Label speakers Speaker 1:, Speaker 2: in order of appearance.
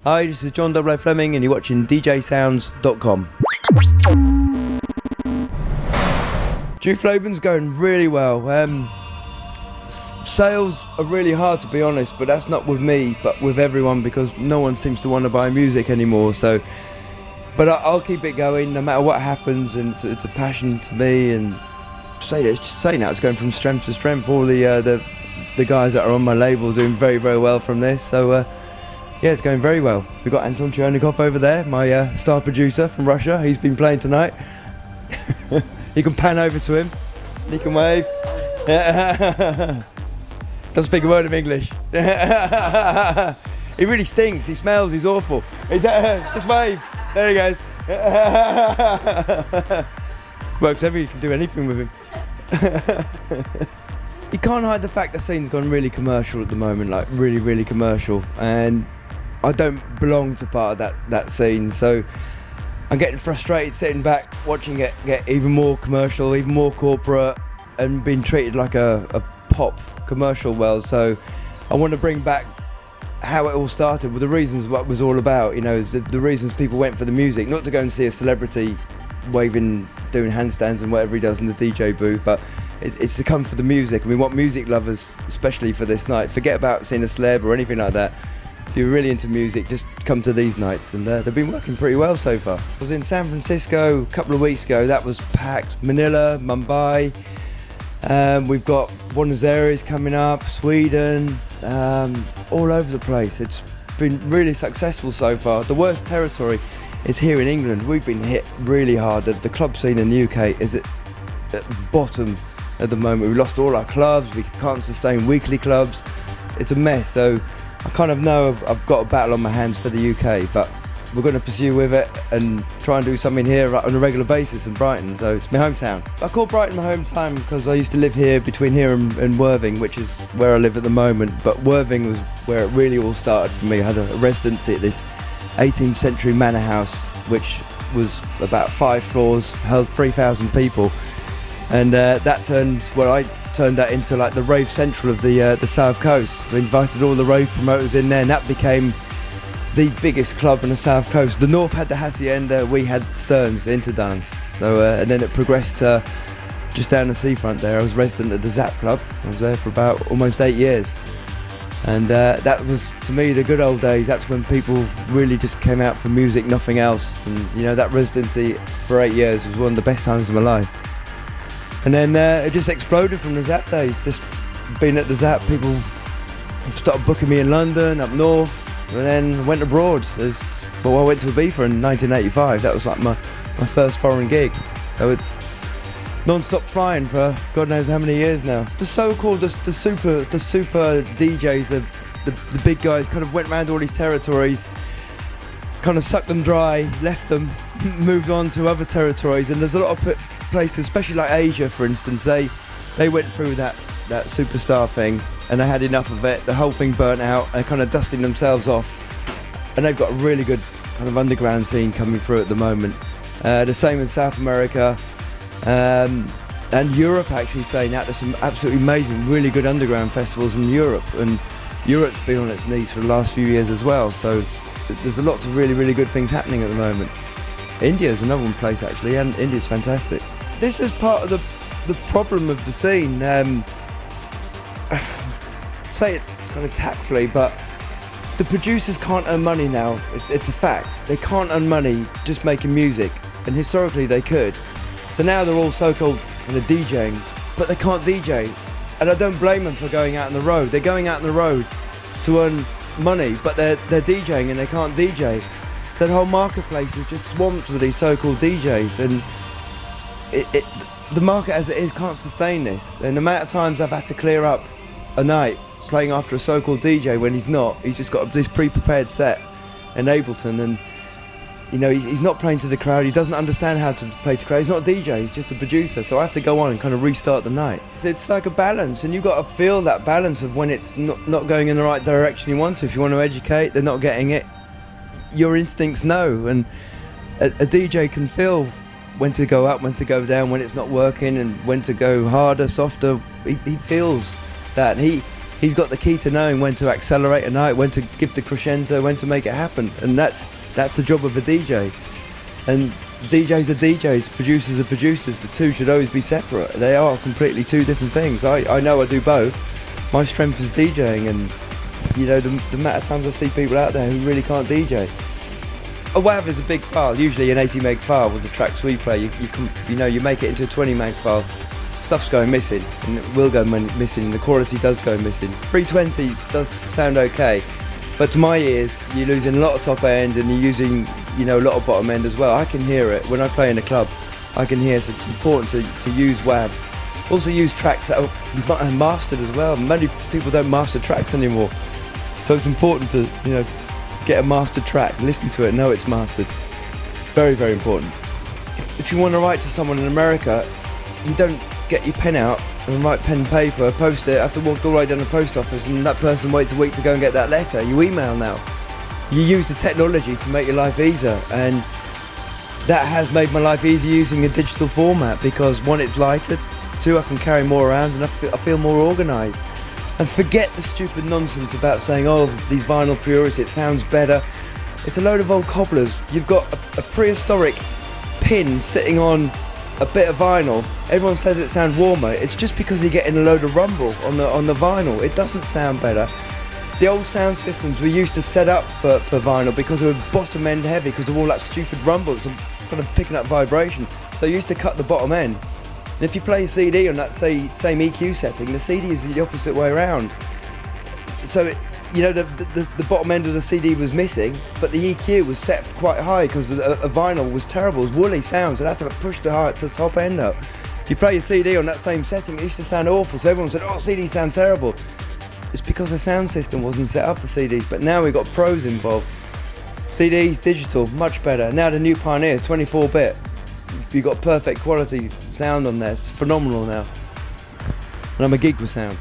Speaker 1: Hi, this is J00F Fleming and you're watching DJsounds.com. J00F's going really well. Sales are really hard, to be honest, but that's not with me, but with everyone, because no one seems to want to buy music anymore. So, but I'll keep it going no matter what happens, and it's a passion to me. And saying that, it's going from strength to strength. All the guys that are on my label are doing very, very well from this. So yeah, it's going very well. We've got Anton Chernikov over there, my star producer from Russia. He's been playing tonight. You can pan over to him. He can wave. Doesn't speak a word of English. He really stinks. He smells. He's awful. Just wave. There he goes. Works ever. You can do anything with him. You can't hide the fact the scene's gone really commercial at the moment, like really, really commercial. And I don't belong to part of that scene, so I'm getting frustrated sitting back watching it get even more commercial, even more corporate, and being treated like a pop commercial world. So I want to bring back how it all started, with the reasons what it was all about, you know, the reasons people went for the music, not to go and see a celebrity waving, doing handstands and whatever he does in the DJ booth, but it's to come for the music. And we want music lovers, especially for this night. Forget about seeing a celeb or anything like that. If you're really into music, just come to these nights, and they've been working pretty well so far. I was in San Francisco a couple of weeks ago. That was packed. Manila, Mumbai. We've got Buenos Aires coming up, Sweden, all over the place. It's been really successful so far. The worst territory is here in England. We've been hit really hard. The club scene in the UK is at the bottom at the moment. We lost all our clubs. We can't sustain weekly clubs. It's a mess. So I kind of know I've got a battle on my hands for the UK, but we're going to pursue with it and try and do something here on a regular basis in Brighton. So it's my hometown. I call Brighton my hometown because I used to live here, between here and Worthing, which is where I live at the moment. But Worthing was where it really all started for me. I had a residency at this 18th century manor house, which was about 5 floors, held 3,000 people. And that turned that into like the rave central of the South Coast. We invited all the rave promoters in there, and that became the biggest club on the South Coast. The North had the Hacienda, we had Stearns, Interdance. So and then it progressed to just down the seafront there. I was resident at the Zap Club. I was there for about almost 8 years. And that was, to me, the good old days. That's when people really just came out for music, nothing else. And you know, that residency for 8 years was one of the best times of my life. And then it just exploded from the Zap days. Just being at the Zap, people started booking me in London, up north, and then went abroad. I went to Ibiza in 1985. That was like my first foreign gig. So it's non-stop flying for God knows how many years now. The so-called, the super DJs, the big guys, kind of went around all these territories, kind of sucked them dry, left them, moved on to other territories. And there's a lot of places, especially like Asia, for instance, they went through that superstar thing, and they had enough of it. The whole thing burnt out, and kind of dusting themselves off. And they've got a really good kind of underground scene coming through at the moment. The same in South America. And Europe, actually, saying that there's some absolutely amazing, really good underground festivals in Europe, and Europe's been on its knees for the last few years as well. So there's lots of really, really good things happening at the moment. India's another one place, actually, and India's fantastic. This is part of the problem of the scene. Say it kind of tactfully, but the producers can't earn money now. It's a fact. They can't earn money just making music, and historically they could. So now they're all so-called kind of DJing, but they can't DJ. And I don't blame them for going out on the road. They're going out on the road to earn money, but they're DJing and they can't DJ. So the whole marketplace is just swamped with these so-called DJs, and the market as it is can't sustain this. And the amount of times I've had to clear up a night playing after a so-called DJ when he's not. He's just got this pre-prepared set in Ableton, and you know, he's not playing to the crowd. He doesn't understand how to play to crowd. He's not a DJ, he's just a producer. So I have to go on and kind of restart the night. So it's like a balance, and you've got to feel that balance of when it's not going in the right direction you want to. If you want to educate, they're not getting it. Your instincts know, and a DJ can feel when to go up, when to go down, when it's not working, and when to go harder, softer. He feels that. He's got the key to knowing when to accelerate a night, when to give the crescendo, when to make it happen. And that's the job of a DJ. And DJs are DJs, producers are producers. The two should always be separate. They are completely two different things. I know I do both. My strength is DJing, and you know, the amount of times I see people out there who really can't DJ. A WAV is a big file, usually an 80 meg file with the tracks we play. You make it into a 20 meg file. Stuff's going missing, and it will go missing, and the quality does go missing. 320 does sound okay, but to my ears, you're losing a lot of top end, and you're using, you know, a lot of bottom end as well. I can hear it when I play in a club. I can hear, so it's important to use WAVs. Also use tracks that are mastered as well. Many people don't master tracks anymore, so it's important to, you know, get a mastered track, listen to it, know it's mastered. Very, very important. If you want to write to someone in America, you don't get your pen out and write pen and paper, post it, have to walk all the way down the post office, and that person waits a week to go and get that letter. You email now. You use the technology to make your life easier, and that has made my life easier using a digital format, because one, it's lighter, two, I can carry more around, and I feel more organised. And forget the stupid nonsense about saying, oh, these vinyl purists, it sounds better. It's a load of old cobblers. You've got a prehistoric pin sitting on a bit of vinyl. Everyone says it sounds warmer. It's just because you're getting a load of rumble on the vinyl. It doesn't sound better. The old sound systems we used to set up for vinyl because they were bottom end heavy because of all that stupid rumble. It's kind of picking up vibration. So you used to cut the bottom end. And if you play a CD on that same EQ setting, the CD is the opposite way around. So you know, the bottom end of the CD was missing, but the EQ was set quite high because a vinyl was terrible. It was woolly sounds, and I had to push the top end up. If you play a CD on that same setting, it used to sound awful. So everyone said, oh, CDs sound terrible. It's because the sound system wasn't set up for CDs, but now we've got pros involved. CDs, digital, much better. Now the new Pioneer is 24-bit. You've got perfect quality sound on there. It's phenomenal now. And I'm a geek with sound.